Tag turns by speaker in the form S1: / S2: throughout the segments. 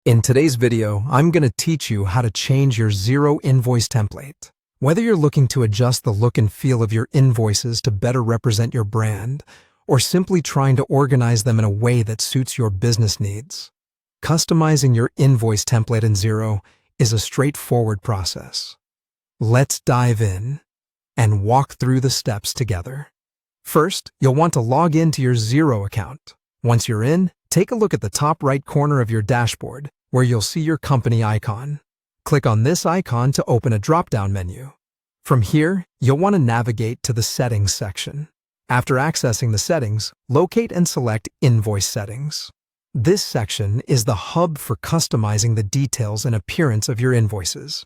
S1: In today's video, I'm going to teach you how to change your Xero invoice template. Whether you're looking to adjust the look and feel of your invoices to better represent your brand, or simply trying to organize them in a way that suits your business needs, customizing your invoice template in Xero is a straightforward process. Let's dive in and walk through the steps together. First, you'll want to log into your Xero account. Once you're in, take a look at the top right corner of your dashboard, where you'll see your company icon. Click on this icon to open a drop-down menu. From here, you'll want to navigate to the Settings section. After accessing the settings, locate and select Invoice Settings. This section is the hub for customizing the details and appearance of your invoices.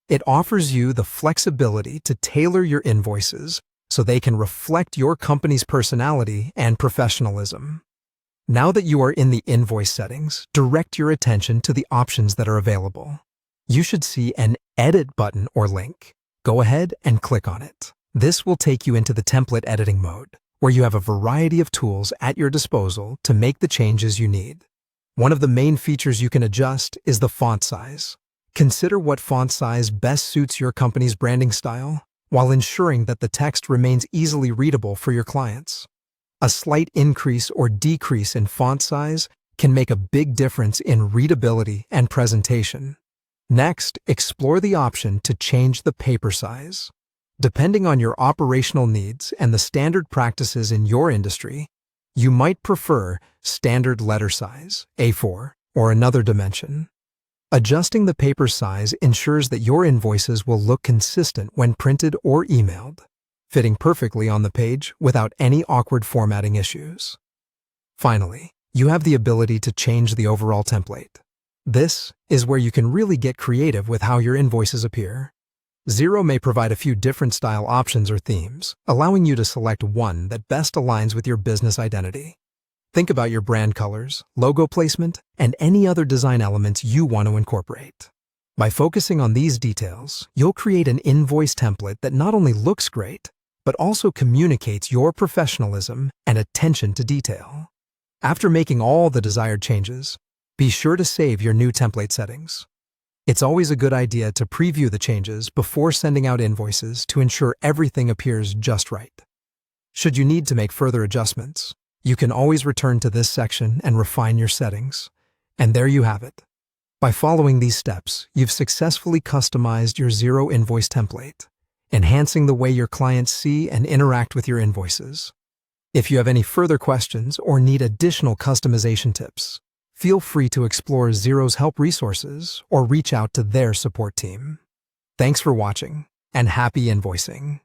S1: It offers you the flexibility to tailor your invoices so they can reflect your company's personality and professionalism. Now that you are in the invoice settings, direct your attention to the options that are available. You should see an Edit button or link. Go ahead and click on it. This will take you into the template editing mode, where you have a variety of tools at your disposal to make the changes you need. One of the main features you can adjust is the font size. Consider what font size best suits your company's branding style, while ensuring that the text remains easily readable for your clients. A slight increase or decrease in font size can make a big difference in readability and presentation. Next, explore the option to change the paper size. Depending on your operational needs and the standard practices in your industry, you might prefer standard letter size, A4, or another dimension. Adjusting the paper size ensures that your invoices will look consistent when printed or emailed, fitting perfectly on the page without any awkward formatting issues. Finally, you have the ability to change the overall template. This is where you can really get creative with how your invoices appear. Xero may provide a few different style options or themes, allowing you to select one that best aligns with your business identity. Think about your brand colors, logo placement, and any other design elements you want to incorporate. By focusing on these details, you'll create an invoice template that not only looks great, but also communicates your professionalism and attention to detail. After making all the desired changes, be sure to save your new template settings. It's always a good idea to preview the changes before sending out invoices to ensure everything appears just right. Should you need to make further adjustments, you can always return to this section and refine your settings. And there you have it. By following these steps, you've successfully customized your Xero invoice template, enhancing the way your clients see and interact with your invoices. If you have any further questions or need additional customization tips, feel free to explore Xero's help resources or reach out to their support team. Thanks for watching, and happy invoicing!